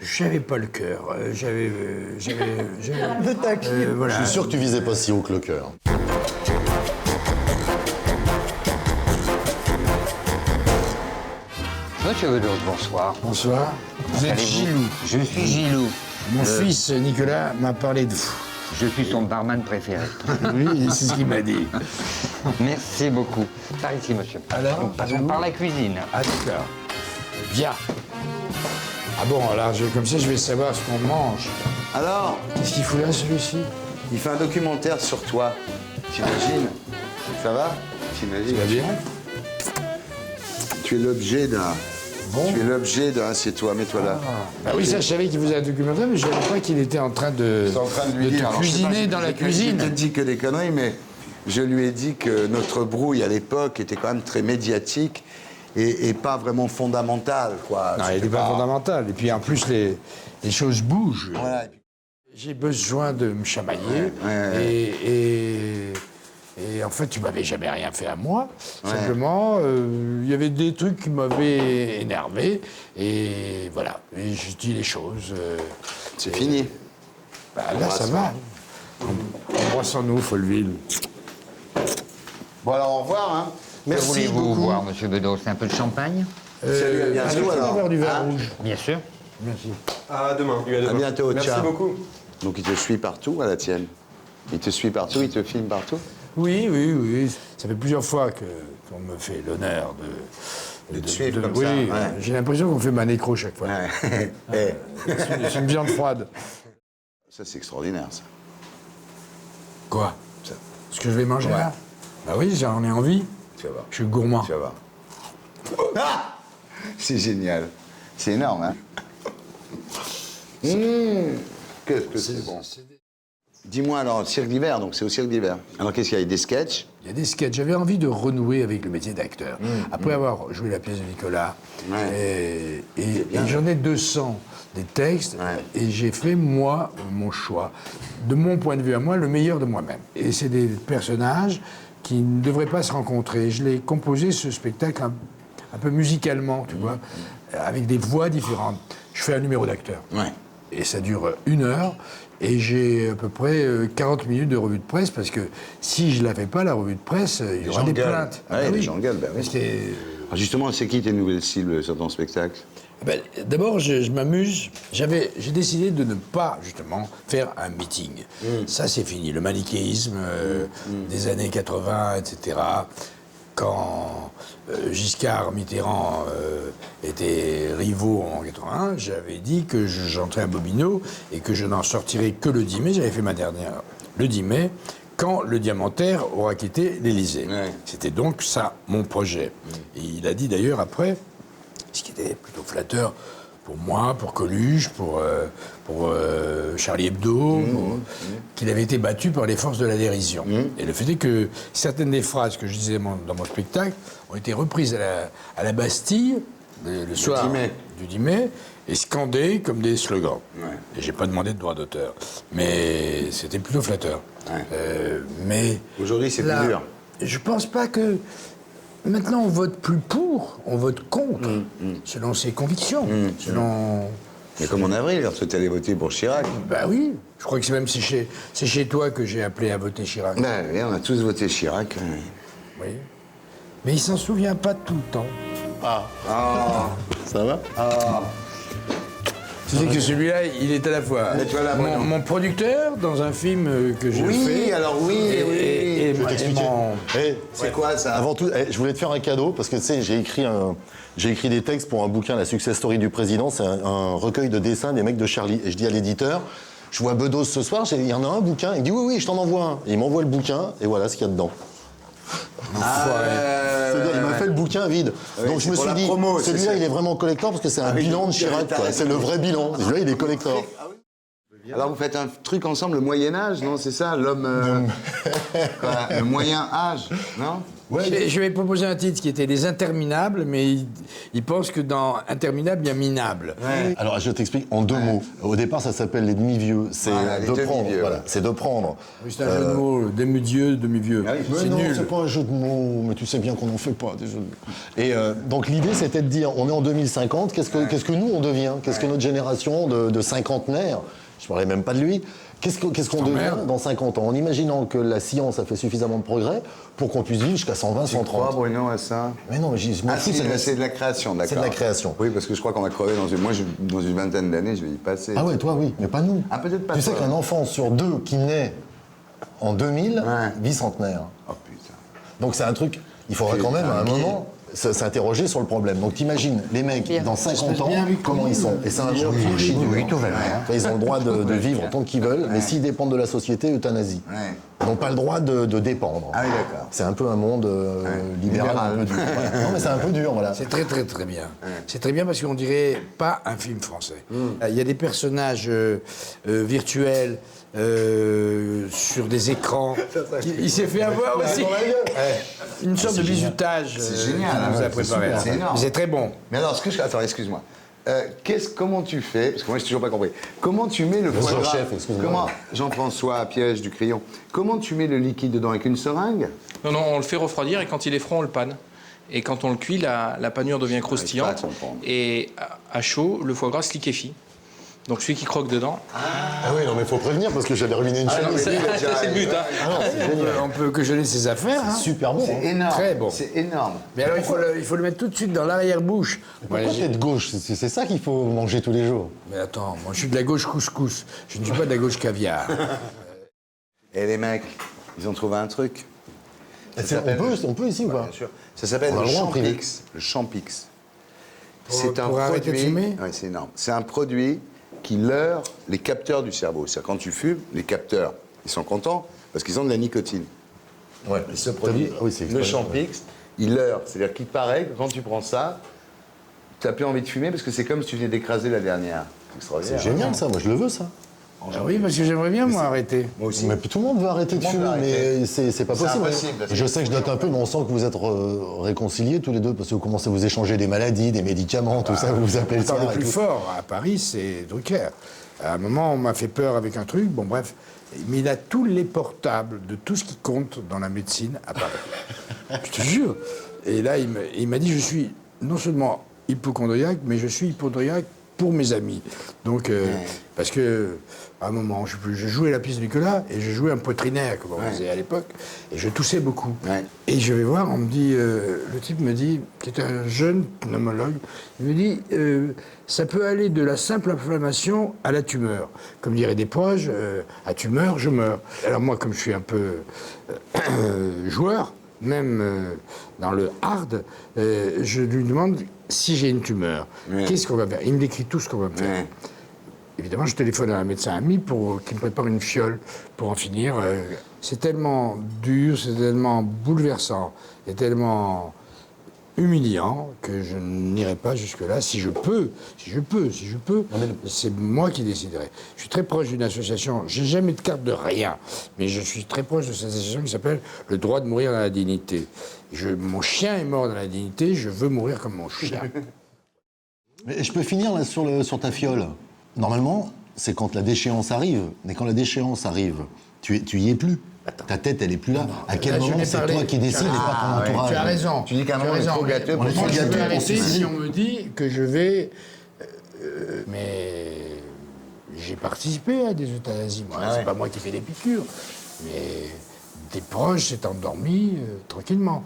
J'avais pas le cœur. Voilà. Je suis sûr que tu visais pas si haut que le cœur. Monsieur Bedos, bonsoir. Bonsoir. Vous êtes Gilou. Je suis Gilou. Mon fils Nicolas m'a parlé de vous. Je suis son barman préféré. Oui, c'est ce qu'il m'a dit. Merci beaucoup. Par ici, monsieur. Alors, Nous passons par la cuisine. Ah, d'accord. Bien. Ah bon, alors comme ça, je vais savoir ce qu'on mange. Alors, Qu'est-ce qu'il fout là, celui-ci? il fait un documentaire sur toi. T'imagines? Ça va? T'imagines? Ça va bien? Tu es l'objet d'un... Bon. Tu es l'objet d'un... C'est toi, mets-toi là. Ah oui, ça, je savais qu'il faisait un documentaire, mais je ne savais pas qu'il était en train de, Je suis en train de lui de dire... te alors, je sais cuisiner pas, dans la J'ai cuisine. peut-être dit que des conneries, mais je lui ai dit que notre brouille, à l'époque, était quand même très médiatique et pas vraiment fondamentale, quoi. Non, il C'était n'est pas fondamental. Et puis, en plus, les choses bougent. Voilà. J'ai besoin de me chamailler. Ouais. Et en fait, tu m'avais jamais rien fait à moi. Simplement, il y avait des trucs qui m'avaient énervé. Et voilà. Et je dis les choses. C'est fini. Bah, là, ça va. Embrassons-nous, Folleville. Bon, alors, au revoir, hein. Que Merci voulez-vous beaucoup. boire, monsieur Bedos? Un peu de champagne? Salut, à bientôt, Est-ce que tu peux alors. avoir du vin Hein? rouge? Bien sûr. Merci. À demain. À bientôt, Merci ciao. beaucoup. Donc, il te suit partout, à la tienne. Il te suit partout, il te filme partout. Oui, oui, oui. Ça fait plusieurs fois qu'on me fait l'honneur De te suivre comme oui, ça, ouais. j'ai l'impression qu'on fait ma nécro chaque fois. Ouais. Eh, C'est une viande froide. ça, c'est extraordinaire, ça. Quoi? Ça. Ce que je vais manger Ouais. là? Bah oui, j'en ai envie. Tu vas voir. Je suis gourmand. Tu vas voir. Ah, c'est génial. C'est énorme, hein. Qu'est-ce que c'est bon. Dis-moi alors, cirque d'hiver, donc c'est au cirque d'hiver. Alors qu'est-ce qu'il y a? Des sketchs? Il y a des sketchs. J'avais envie de renouer avec le métier d'acteur. Après avoir joué la pièce de Nicolas, Ouais. et j'en ai 200 des textes, Ouais. et j'ai fait, moi, mon choix. De mon point de vue à moi, le meilleur de moi-même. Et c'est des personnages qui ne devraient pas se rencontrer. Je l'ai composé, ce spectacle, un peu musicalement, tu vois, avec des voix différentes. Je fais un numéro d'acteur. Ouais. Et ça dure 1 heure. Et j'ai à peu près 40 minutes de revue de presse, parce que si je ne la fais pas, la revue de presse, il y aura des plaintes. Ouais, Ah les oui. gens gueulent, ben oui. Parce que, Alors justement, c'est qui tes nouvelles cibles sur ton spectacle? ben, d'abord, je m'amuse. J'ai décidé de ne pas, justement, faire un meeting. Ça, c'est fini. Le manichéisme des années 80, etc. Quand Giscard, Mitterrand étaient rivaux en 81, j'avais dit que j'entrais à Bobino et que je n'en sortirais que le 10 mai. J'avais fait ma dernière le 10 mai, quand le Diamantaire aura quitté l'Élysée. Ouais. C'était donc ça, mon projet. Et il a dit d'ailleurs après, ce qui était plutôt flatteur pour moi, pour Coluche, pour Charlie Hebdo, qu'il avait été battu par les forces de la dérision. Et le fait est que certaines des phrases que je disais dans mon spectacle ont été reprises à la Bastille le soir 10 mai. du 10 mai et scandées comme des slogans. Ouais. Et j'ai pas demandé de droit d'auteur. Mais c'était plutôt flatteur. Ouais. Mais Aujourd'hui, c'est là, plus dur. je pense pas que... Maintenant, on vote plus pour, on vote contre, selon ses convictions, selon... Mais comme en avril, lorsque tu allais voter pour Chirac. Ben oui, je crois que c'est chez toi que j'ai appelé à voter Chirac. Ben oui, on a tous voté Chirac. Oui. Mais il s'en souvient pas tout le temps. Ça va? Tu sais que celui-là, il est à la fois Mais tu vois là, moi, non. mon producteur dans un film que je Oui, fais. alors oui, et, oui. et- et Je vais t'expliquer. mon- Eh, C'est quoi ça? Avant tout, je voulais te faire un cadeau parce que tu sais, j'ai écrit des textes pour un bouquin, La Success Story du président. C'est un recueil de dessins des mecs de Charlie. Et je dis à l'éditeur, je vois Bedos ce soir, il y en a un bouquin. Il dit oui, oui, je t'en envoie un. Et il m'envoie le bouquin et voilà ce qu'il y a dedans. C'est-à-dire, il m'a fait le bouquin vide. Oui, Donc je c'est me pour suis la dit, promo, c'est celui-là, ça. il est vraiment collector parce que c'est un oui, bilan de Chirac. t'as quoi. raison. C'est le vrai bilan. Celui-là, il est collector. Alors vous faites un truc ensemble, le Moyen-Âge, non? C'est ça, l'homme... quoi, le Moyen-Âge, non? Je vais proposer un titre qui était Les Interminables, mais il pense que dans Interminable, il y a Minable. Ouais. Alors, je t'explique en 2 mots. Au départ, ça s'appelle les demi-vieux. C'est Voilà, les de prendre. demi-vieux. Voilà, c'est de prendre. Oui, c'est un jeu de mots, demi-dieu, demi-vieux. Ah oui. Mais C'est non, nul. c'est pas un jeu de mots, mais tu sais bien qu'on n'en fait pas des jeux de mots. Et donc l'idée c'était de dire, on est en 2050, qu'est-ce que nous on devient? Qu'est-ce que notre génération de cinquantenaires, je parlais même pas de lui, qu'est-ce qu'on devient merde. dans 50 ans? En imaginant que la science a fait suffisamment de progrès pour qu'on puisse vivre jusqu'à 120, Tu crois, 130. Bruno, à ça? Mais non, mais je m'en Ah fous, si, c'est de la création, d'accord. C'est de la création. Oui, parce que je crois qu'on va crever dans une... Moi, dans une vingtaine d'années, je vais y passer. Ah ouais, toi oui, mais pas nous. Ah, peut-être pas Tu sais toi. qu'un enfant sur 2 qui naît en 2000 Ouais. vit centenaire. Oh putain. Donc c'est un truc, il faudra quand même à un moment s'interroger sur le problème. Donc t'imagines, les mecs, dans 50 ans, comment ils sont? Et c'est un jour archi dur. Oui, tout va bien. Ils ont le droit de vivre tant qu'ils veulent, mais s'ils dépendent de la société, euthanasie. Ouais. Ils n'ont pas le droit de dépendre. Ah oui, d'accord. C'est un peu un monde libéral, un peu dur. Voilà. Non mais c'est un peu dur, voilà. C'est très très très bien. C'est très bien parce qu'on dirait pas un film français. Il y a des personnages virtuels sur des écrans. Il s'est fait avoir aussi. Une sorte de bizutage génial, qu'il nous hein, a préparé. super, c'est énorme. Mais c'est très bon. Mais alors, attends, excuse-moi. Comment tu fais, parce que moi je n'ai toujours pas compris, comment tu mets le foie gras, chef, excuse-moi. comment, Jean-François Piège du Crayon, comment tu mets le liquide dedans avec une seringue? Non, on le fait refroidir et quand il est froid, on le panne. Et quand on le cuit, la panure devient croustillante. pas à comprendre. Et à chaud, le foie gras se liquéfie. Donc celui qui croque dedans. Ah oui, non mais faut prévenir parce que j'avais ruiné une non, chemise. mais Ça, c'est le but. Hein. Ah non, c'est génial. On peut que geler ses affaires. Hein. Super bon. C'est hein. énorme. Très bon. C'est énorme. Mais alors il faut le mettre tout de suite dans l'arrière-bouche. Pourquoi t'es de gauche? C'est ça qu'il faut manger tous les jours. Mais attends, moi je suis de la gauche couscous. Je ne suis pas de la gauche caviar. Et les mecs, ils ont trouvé un truc. On peut ici ou pas? Bien sûr. Ça s'appelle On a le le droit en privé. Champix. Le Champix. Pour arrêter de fumer? Oui, c'est énorme. C'est un produit qui leurre les capteurs du cerveau. C'est-à-dire quand tu fumes, les capteurs, ils sont contents parce qu'ils ont de la nicotine. Ouais. Et ce produit, Ah oui, c'est le extraordinaire. Champix, il leurre. C'est-à-dire qu'il paraît que quand tu prends ça, tu n'as plus envie de fumer parce que c'est comme si tu venais d'écraser la dernière. C'est extraordinaire. C'est génial ça, moi je le veux ça. Ah oui, parce que j'aimerais bien moi arrêter. Moi aussi. Mais tout le monde veut arrêter de Tout le monde fumer, veut arrêter. mais c'est pas C'est possible. impossible, parce que- Je sais que je date un peu, mais on sent que vous êtes réconciliés tous les deux, parce que vous commencez à vous échanger des maladies, des médicaments, tout ça, vous vous appelez Le temps ça. le et plus tout. fort à Paris, c'est Drucker. À un moment, on m'a fait peur avec un truc, bon bref. Mais il a tous les portables de tout ce qui compte dans la médecine à Paris. Je te jure. Et là, il m'a dit, je suis non seulement hypocondriaque, mais je suis hypocondriaque pour mes amis. Donc, parce que, à un moment, je jouais la pièce de Nicolas et je jouais un poitrinaire, comme on faisait à l'époque, et je toussais beaucoup. Ouais. Et je vais voir, on me dit, le type me dit, qui était un jeune pneumologue, il me dit, ça peut aller de la simple inflammation à la tumeur. Comme dirait Desproges, à tumeur, je meurs. Alors moi, comme je suis un peu joueur, même dans le hard, je lui demande si j'ai une tumeur. Ouais. Qu'est-ce qu'on va faire? Il me décrit tout ce qu'on va faire. Ouais. Évidemment, je téléphone à un médecin ami pour qu'il me prépare une fiole pour en finir. C'est tellement dur, c'est tellement bouleversant et tellement humiliant que je n'irai pas jusque-là. Si je peux, c'est moi qui déciderai. Je suis très proche d'une association, j'ai jamais de carte de rien, mais je suis très proche de cette association qui s'appelle Le droit de mourir dans la dignité. Mon chien est mort dans la dignité, je veux mourir comme mon chien. Mais je peux finir là sur ta fiole. Normalement, c'est quand la déchéance arrive, mais quand la déchéance arrive, tu y es plus. Ta tête, elle est plus là. À quel Là, je moment n'ai c'est parlé. toi qui décides et pas ton entourage? Tu as raison. Tu dis qu'à un Tu as moment, il raison. faut gâter pour Moi, se je gâter vais pour arrêter se si on me dit que je vais... mais j'ai participé à des euthanasies, moi. C'est pas moi qui fais les piqûres. Mais des proches s'est endormis tranquillement.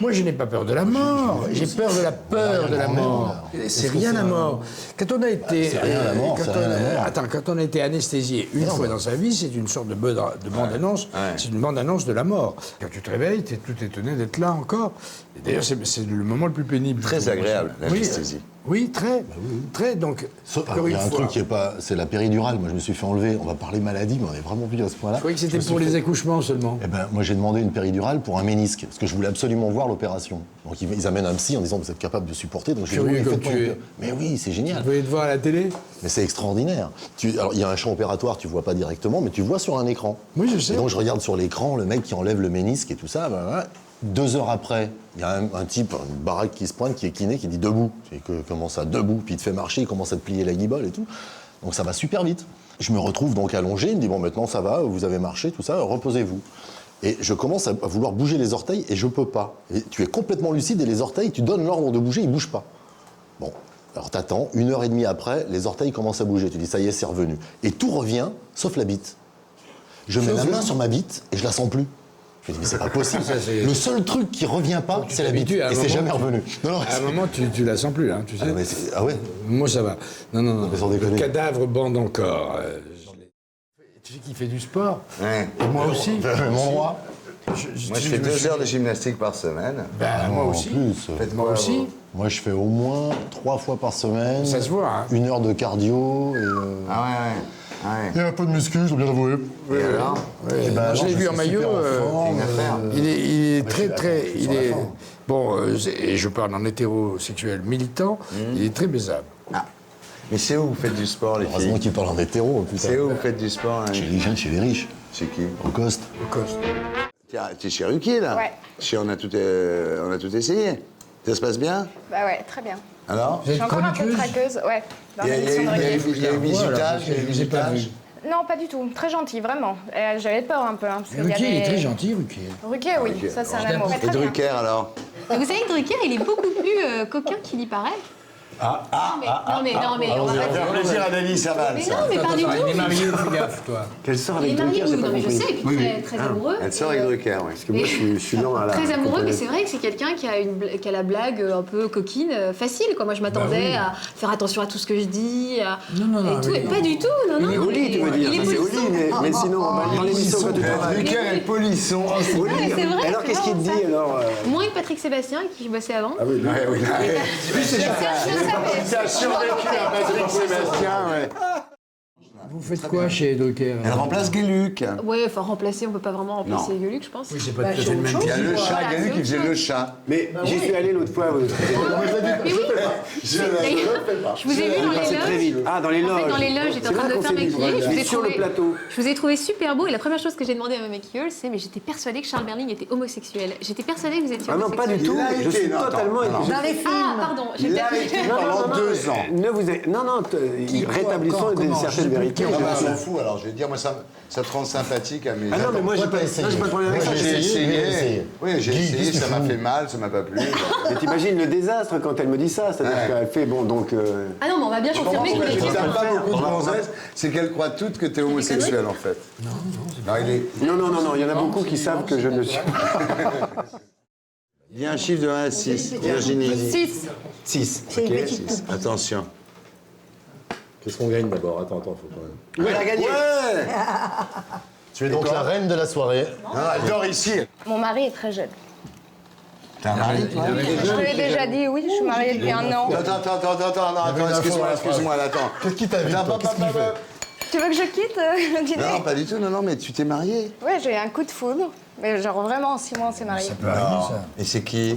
Moi, je n'ai pas peur de la mort. J'ai peur de la peur de la mort. C'est rien la mort. Quand on a été... C'est rien la mort, quand c'est on- rien la mort. Attends, quand on a été anesthésié une fois dans sa vie, c'est une sorte de bande-annonce. C'est une bande-annonce de la mort. Quand tu te réveilles, tu es tout étonné d'être là encore. Et d'ailleurs, c'est le moment le plus pénible. Très agréable, Oui, l'anesthésie. Oui, très. Très, donc... encore Il y a une un fois. truc qui est pas... C'est la péridurale. Moi, je me suis fait enlever. On va parler maladie, mais on est vraiment plus à ce point-là. Je croyais que c'était Je me suis pour les fait- accouchements seulement. Eh ben, moi, j'ai demandé une péridurale pour un ménisque, parce que je voulais absolument voir l'opération. Donc, ils amènent un psy en disant, vous êtes capable de supporter. Donc, je lui ai dit, Curieux oui, comme faites-moi tu une es. Mais oui, c'est Vous génial. pouvez te voir à la télé? Mais c'est extraordinaire. Alors, il y a un champ opératoire, tu vois pas directement, mais tu vois sur un écran. Oui, je sais. Et donc, je regarde sur l'écran le mec qui enlève le ménisque et tout ça. Ben, 2 heures après, il y a un type, une baraque qui se pointe, qui est kiné, qui dit debout. Et comment ça, debout? Puis il te fait marcher, il commence à te plier la guibole et tout. Donc ça va super vite. Je me retrouve donc allongé, il me dit bon maintenant ça va, vous avez marché, tout ça, reposez-vous. Et je commence à vouloir bouger les orteils et je peux pas. Et tu es complètement lucide et les orteils, tu donnes l'ordre de bouger, ils bougent pas. Bon, alors t'attends, 1 heure et demie après, les orteils commencent à bouger. Tu dis ça y est, c'est revenu. Et tout revient, sauf la bite. Je mets la main sur ma bite et je la sens plus. Je me dis mais c'est pas possible. Ça, c'est- Le seul truc qui revient pas, c'est la bite. t'habitues à un Et c'est moment, jamais tu- revenu. Non, non, À un moment, tu la sens plus, hein, tu sais. ah ouais. Moi, ça va. Non, non, non. Mais sans Le déconner. cadavre bande encore. Tu sais qui fait du sport? Ouais. Et moi aussi. Mon roi. Moi, je fais me 2 suis- heures de gymnastique par semaine. Ben, moi En aussi. plus. Moi aussi. Moi, je fais au moins 3 fois par semaine. Ça se voit, hein. 1 heure de cardio et, Ah ouais. et un peu de muscu, je dois bien l'avouer. Et alors Ouais, ben, moi, alors, je l'ai je vu suis en maillot. super en forme, une affaire. Il est je très, suis- très. je suis Il sur la est. forme. Bon, et je parle en hétérosexuel militant, il est très baisable. Ah. Mais c'est où vous faites du sport, les Heureusement filles qu'il parle en hétéro, putain. C'est où vous faites du sport hein Chez les jeunes, chez les riches. C'est qui Au coste. Au coste. Tiens, t'es chez Ruquier, là Ouais. On a tout essayé. Ça se passe bien Bah ouais, très bien. Alors Vous Je êtes suis encore un peu chroniqueuse? craqueuse, ouais. Dans Il y a l'émission de Ruquier. eu bisutage, il y a eu Je vous ai pas vu. bisutage. Non, pas du tout. Très gentil, vraiment. J'avais peur un peu. Hein, parce qu'il y Ruquier, il est avait- très gentil, Ruquier. Ruquier, oui. Ça, c'est un amour. Et Très bien. Drucker, alors Mais vous savez que Drucker, il est beaucoup plus coquin qu'il y paraît. Non, mais on va pas dire. plaisir à Dany Saval, Mais non, mais pas du Il est tout. marié, fais gaffe, toi. Qu'elle sort Il est avec marié, Drucker, oui, j'ai pas non, mais je compris. sais, et puis très amoureux. Elle sort avec Drucker, oui. Parce que moi, je suis lent à la... Très amoureux, mais c'est vrai que c'est quelqu'un qui a la blague un peu coquine, facile. Quoi. Moi, je m'attendais à faire attention à tout ce que je dis, non, et tout, mais- et pas du tout. Non, non. Il est poli, tu veux dire. Il est Ça, c'est polisson. Oli, mais sinon, dans l'émission, quand tu travailles... Drucker est polisson. Oli, mais c'est vrai, alors c'est qu'est-ce qu'il te marrant, dit, ça. alors Moins que Patrick Sébastien, avec qui je bossais avant. Ah oui, lui. Ouais, oui. Ça a survécu à Patrick Sébastien, ouais. Vous faites quoi chez Drucker? Elle remplace Gueluc. Ouais, enfin remplacer, on peut pas vraiment remplacer Gueuluc, je pense. Oui, c'est pas tout à fait le même Il y a type. le chat, Voilà, Gueluc c'est qui faisait autre le chose. chat. Mais j'y suis allé l'autre fois. Mais oui, je vous ai vu dans les C'est très loges. vite. Ah, dans les En loges. fait, dans les loges, j'étais en C'est train là de me qu'on faire s'est vu. maquiller. Je vous ai Sur le trouvé- plateau. Je vous ai trouvé super beau et la première chose que j'ai demandé à ma maquilleuse, c'est mais j'étais persuadée que Charles Berling était homosexuel. J'étais persuadée que vous étiez Ah non, homosexuel. pas du tout. Il a Je été, suis non, attends, totalement... non. Dans les films. Ah, pardon, j'ai Il a peut-être... été pendant 2 ans. Ne vous... Non, non, rétablissons encore, une comment certaine vérité. On s'en fout, alors je vais dire, moi ça te rend sympathique à mes. Ah non, mais moi, j'ai Toi, pas t'as non, essayé. j'ai pas de problème avec Moi, ça. j'ai essayé. Oui, j'ai Guy, essayé, qu'est-ce que ça tu m'a fous fait mal, ça m'a pas plu. Mais t'imagines le désastre quand elle me dit ça. C'est-à-dire Ouais. qu'elle fait, bon, donc... Ah non, mais on va bien confirmer Ce qu'il qui était n'aime pas beaucoup de gonzesses, c'est qu'elles croient toutes que t'es homosexuel en fait. Non, il est. Non, il y en a beaucoup qui savent que je ne suis pas. Il y a un chiffre de 1 à 6. Virginie. 6. 6. C'est une petite poupe. Attention. Qu'est-ce qu'on gagne d'abord? Attends, faut quand même. Elle a gagné. Ouais. Tu es donc la reine de la soirée. Non, elle dort ici. Mon mari est très jeune. T'as un mari, toi? Je te l'ai déjà dit, oui, je suis mariée depuis 1 an. Attends, excuse-moi, attends. Qu'est-ce qui t'invite, toi? Qu'est-ce qu'il fait? Tu veux que je quitte le dîner? Non, pas du tout, non, mais tu t'es mariée. Ouais, j'ai eu un coup de foudre. Mais genre vraiment, en 6 mois, on s'est mariés. Ça peut arriver, ça. Et c'est qui?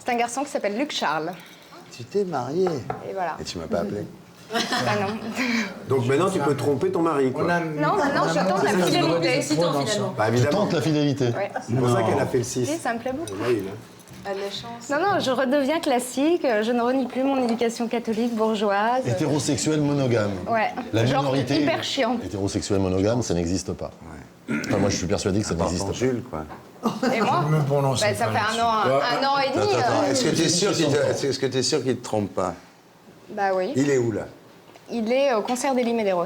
C'est un garçon qui s'appelle Luc Charles. Tu t'es mariée. Et voilà. Et tu m'as pas appelé. Ah non. Donc maintenant, tu peux tromper ton mari, quoi. Non, j'attends la fidélité. excitant finalement. Bah Je évidemment. tente la fidélité. Ouais. C'est pour ça qu'elle a fait le 6. Si, ça me plaît beaucoup. Oui, Pas de la chance. Non, je redeviens classique. Je ne renie plus mon éducation catholique bourgeoise. Hétérosexuel monogame. Ouais. La Genre minorité. hyper chiant. Hétérosexuel monogame, ça n'existe pas. Enfin, moi, je suis persuadé que ça n'existe Pardon, pas. Jules, quoi. Et moi Je me prononce Bah, ça pas fait là-dessus. un an et demi. Est-ce que tu es sûr qu'il te trompe pas? Bah oui. Il est où, là? Il est au concert d'Elie Medeiros.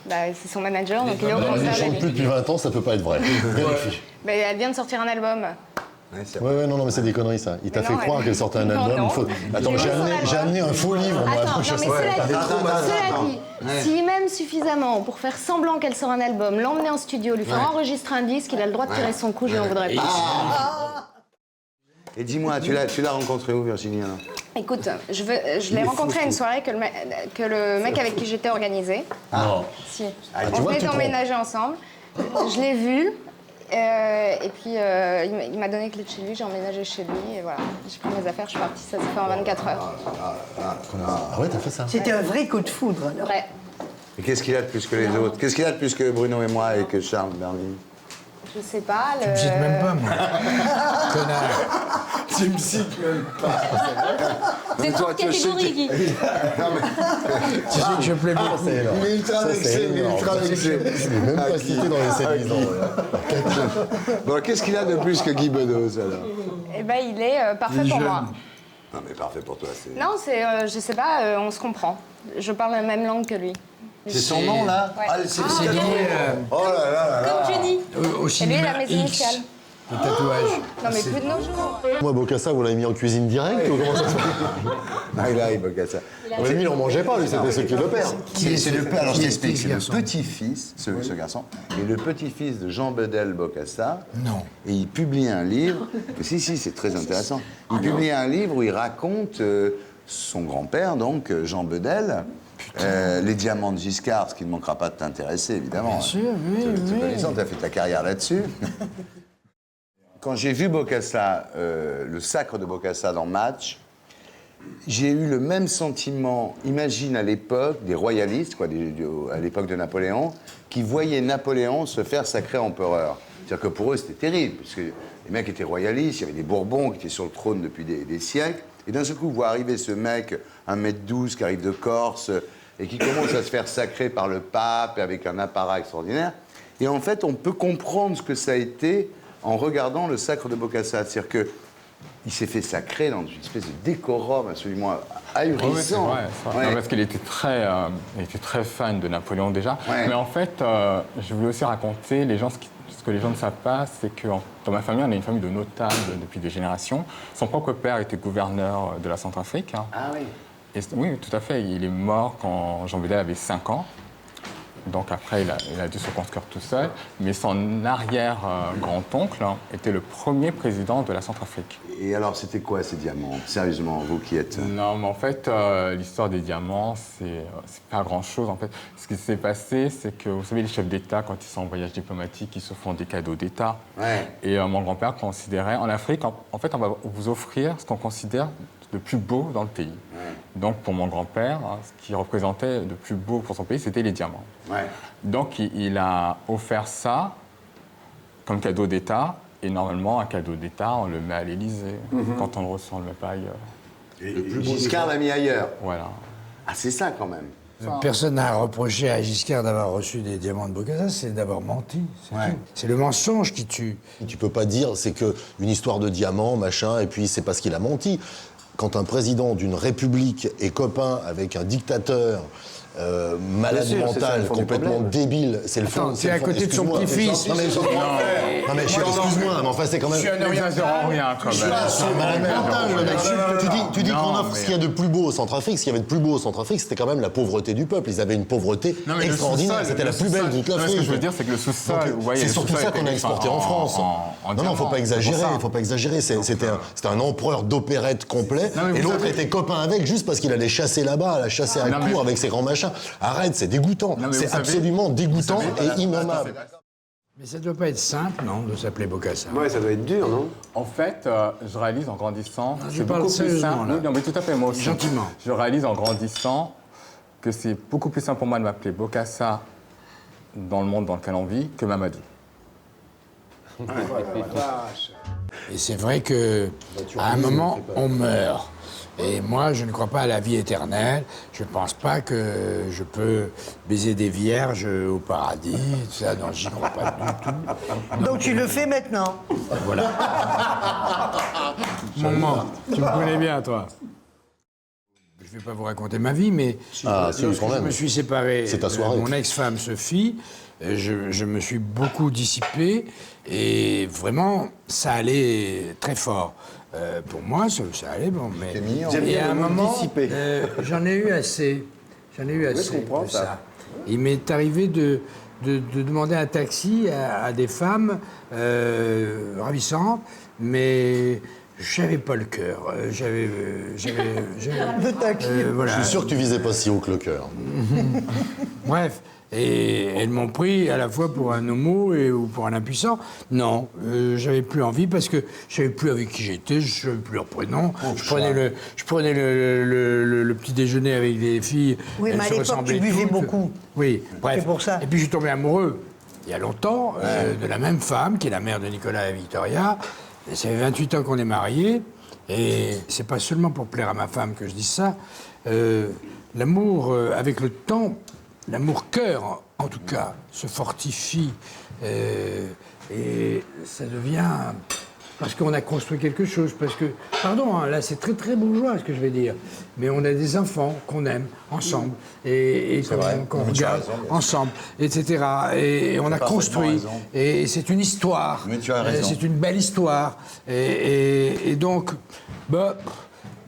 Bah, c'est son manager, donc il est au Alors, il concert chante plus d'Elie. depuis 20 ans, ça peut pas être vrai. Vérifie. Mais elle vient de sortir un album. Ouais, c'est Ouais, non, mais c'est des conneries, ça. Il t'a Mais fait non, croire elle- qu'elle sortait un Non, album. non. Attends, J'ai j'ai vu son amené album. un faux livre, moi. Attends, non, mais cela dit, Ouais. s'il m'aime suffisamment pour faire semblant qu'elle sort un album, l'emmener en studio, lui faire enregistrer un disque, il a le droit de tirer son coup, je n'en voudrais pas. Et dis-moi, tu l'as rencontré où, Virginie alors? Écoute, je l'ai rencontré à une soirée que le mec avec qui j'étais organisé. Ah. Si. tu On vois, venait tu te d'emménager ensemble. Je l'ai vu. Et puis, il m'a donné les clés de chez lui, j'ai emménagé chez lui. Et voilà, j'ai pris mes affaires, je suis partie. Ça s'est fait en 24 heures. Ah ouais, t'as fait ça? C'était un vrai coup de foudre, alors. Ouais. Et qu'est-ce qu'il a de plus que les autres? Qu'est-ce qu'il a de plus que Bruno et moi et que Charles Berling? Je sais pas. Tu me cites même pas, moi. Connard. Tu me cites même pas. C'est toi, toute tu sais catégorie, Guy. Tu sais que je plais beaucoup. C'est énorme. Il est ultra Ça, vexé, c'est il est énorme. ultra vexé. Je l'ai même pas cité dans les séduisants. Bon, qu'est-ce qu'il a de plus que Guy Bedos, alors? Eh ben, il est parfait Il est pour jeune. moi. Non, mais parfait pour toi, c'est... Non, c'est, je sais pas, on se comprend. Je parle la même langue que lui. C'est son nom, là? Ouais. Ah, c'est C'est lié Oh là là là là. Comme Johnny. au Et lui, il cinéma a mes X, initiales. le tatouage. Non, mais plus de nos jours. Moi, Bokassa, vous l'avez mis en cuisine directe ou comment ça se passe? Ah, il arrive, Bokassa. Mais lui, il n'en mangeait pas, lui, c'était celui qui le perd. C'est le père, alors je Qui est t'explique, ce c'est le garçon petit-fils, ce garçon, et le petit-fils de Jean Bedel Bokassa. Non. Et il publie un livre, si, c'est très intéressant. Il publie un livre où il raconte son grand-père, donc Jean Bedel, les diamants de Giscard, ce qui ne manquera pas de t'intéresser, évidemment. Bien sûr, oui, Tu oui. connaissant, tu as fait ta carrière là-dessus. Quand j'ai vu Bokassa, le sacre de Bokassa dans Match, j'ai eu le même sentiment, imagine à l'époque, des royalistes, quoi, à l'époque de Napoléon, qui voyaient Napoléon se faire sacrer empereur. C'est-à-dire que pour eux, c'était terrible, parce que les mecs étaient royalistes, il y avait des Bourbons qui étaient sur le trône depuis des siècles, et d'un seul coup, voir arriver ce mec, 1m12, qui arrive de Corse, et qui commence à se faire sacrer par le pape, avec un apparat extraordinaire. Et en fait, on peut comprendre ce que ça a été en regardant le sacre de Bokassa. C'est-à-dire que il s'est fait sacrer dans une espèce de décorum absolument ahurissant. Oui, c'est vrai. Ouais. Non, parce qu'il était très fan de Napoléon déjà. Ouais. Mais en fait, je voulais aussi raconter ce que les gens ne savent pas, c'est que dans ma famille, on est une famille de notables depuis des générations. Son propre père était gouverneur de la Centrafrique. Hein. Ah oui. Et oui, tout à fait. Il est mort quand Jean Bedel avait 5 ans. Donc après, il a dû se construire tout seul. Mais son arrière-grand-oncle était le premier président de la Centrafrique. Et alors, c'était quoi ces diamants? Sérieusement, vous qui êtes... Non, mais en fait, l'histoire des diamants, c'est pas grand-chose. En fait, ce qui s'est passé, c'est que, vous savez, les chefs d'État, quand ils sont en voyage diplomatique, ils se font des cadeaux d'État. Ouais. Et mon grand-père considérait, en Afrique, en fait, on va vous offrir ce qu'on considère de plus beau dans le pays. Ouais. Donc, pour mon grand-père, ce qui représentait de plus beau pour son pays, c'était les diamants. Ouais. Donc, il a offert ça comme cadeau d'État. Et normalement, un cadeau d'État, on le met à l'Élysée. Quand on le reçoit, on ne le met pas ailleurs. Et Giscard l'a mis ailleurs. Voilà. Ah, c'est ça quand même. Personne n'a reproché à Giscard d'avoir reçu des diamants de Bokassa, c'est d'avoir menti. C'est Ouais. tout. C'est le mensonge qui tue. Tu peux pas dire c'est que une histoire de diamant, machin, et puis c'est parce qu'il a menti. Quand un président d'une république est copain avec un dictateur malade Bien sûr, c'est ça, mental, le fond du complètement problème. débile, c'est le fond. Attends, c'est t'es le à fond- côté de son excuse-moi, petit-fils. Non mais excuse-moi, mais enfin c'est quand même. Je suis un Nous rien n'irons rien, quand même. C'est un malade mental, le mec. Tu dis Non, qu'on offre mais- ce qu'il y a de plus beau au Centrafrique. Ce qu'il y avait de plus beau au Centrafrique, c'était quand même la pauvreté du peuple. Ils avaient une pauvreté Non, mais le extraordinaire. sous-sol, C'était le la plus belle sous-sol. de toute Non, l'Afrique. ce que je veux dire, c'est que le sous-sol, Donc, vous voyez, c'est le surtout sous-sol ça qu'on a était exporté fait en France. en Non, faut pas exagérer, c'est pour ça. faut pas exagérer. C'était un empereur d'opérette complet, Non, mais et vous l'autre savez- était copain avec juste parce qu'il allait chasser là-bas, la chasser à Non, mais- court avec ses grands machins. Arrête, c'est dégoûtant. Non, mais C'est vous savez- absolument dégoûtant vous savez- et innommable. Mais ça ne doit pas être simple, non, de s'appeler Bokassa. Ouais, ça doit être dur, non? En fait, je réalise en grandissant... je c'est parle beaucoup plus sérieusement, simple. là. Oui, non, mais tout à fait, moi aussi. Gentiment. Je réalise en grandissant que c'est beaucoup plus simple pour moi de m'appeler Bokassa dans le monde dans lequel on vit que Mamadou. Et c'est vrai que à un moment, on meurt. Et moi, je ne crois pas à la vie éternelle. Je ne pense pas que je peux baiser des vierges au paradis. Tout ça, non, j'y crois pas du tout. Donc tu le fais maintenant. Voilà. Maman, tu me connais bien, toi. Je ne vais pas vous raconter ma vie, mais Ah, si, lorsque quand je même. me suis séparé C'est ta de soirée. mon ex-femme Sophie, je me suis beaucoup dissipé et vraiment, ça allait très fort. Pour moi, ça allait bon, mais C'est mignon. J'aime et bien à un le mot moment, dissipé. j'en ai eu assez. J'en ai eu assez je comprends de ça. ça. Il m'est arrivé de demander un taxi à des femmes ravissantes, mais J'avais pas le cœur. Voilà. Je suis sûr que tu visais pas si haut que le cœur. Bref. Et elles m'ont pris à la fois pour un homo ou pour un impuissant. Non, j'avais plus envie parce que je savais plus avec qui j'étais, je savais plus leur prénom. Je prenais le petit déjeuner avec des filles. Oui, elles mais à se l'époque, ressemblaient tu buvais toutes. beaucoup. Oui, bref. C'est pour ça. Et puis je suis tombé amoureux, il y a longtemps, de la même femme qui est la mère de Nicolas et Victoria. Et ça fait 28 ans qu'on est mariés. Et c'est pas seulement pour plaire à ma femme que je dis ça. L'amour, avec le temps, l'amour-cœur, en tout cas, se fortifie et ça devient... Parce qu'on a construit quelque chose, parce que... Pardon, hein, là, c'est très, très bourgeois, ce que je vais dire. Mais on a des enfants qu'on aime ensemble et qu'on regarde ensemble, etc. Et on a construit. Et c'est une histoire. Mais tu as raison. C'est une belle histoire. Et donc, bah...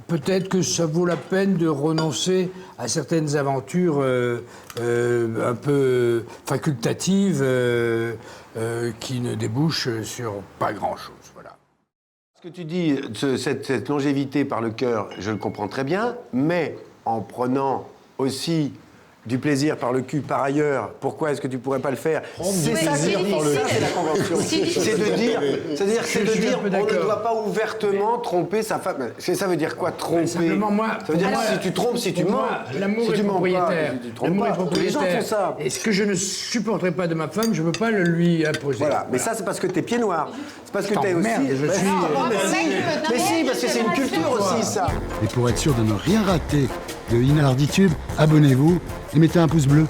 Peut-être que ça vaut la peine de renoncer à certaines aventures un peu facultatives qui ne débouchent sur pas grand-chose. Voilà. Ce que tu dis, cette longévité par le cœur, je le comprends très bien, mais en prenant aussi du plaisir par le cul par ailleurs, pourquoi est-ce que tu pourrais pas le faire? C'est plaisir par le cul, c'est la convention. C'est difficile. C'est de dire, on ne doit pas ouvertement tromper sa femme. Ça veut dire quoi, tromper? Simplement, moi, ça veut dire moi, si tu trompes, si tu pour mens. moi, l'amour si est tu mens propriétaire. pas, tu trompes L'amour pas. est Tous les propriétaire. gens font ça. Et ce que je ne supporterai pas de ma femme, je ne peux pas le lui imposer. Voilà, mais ça c'est parce que t'es pied noir. C'est parce que Je t'es aussi... t'emmerde, je suis- Mais si, parce que c'est une culture aussi, ça. Et pour être sûr de ne rien rater de Inarditube, abonnez-vous et mettez un pouce bleu.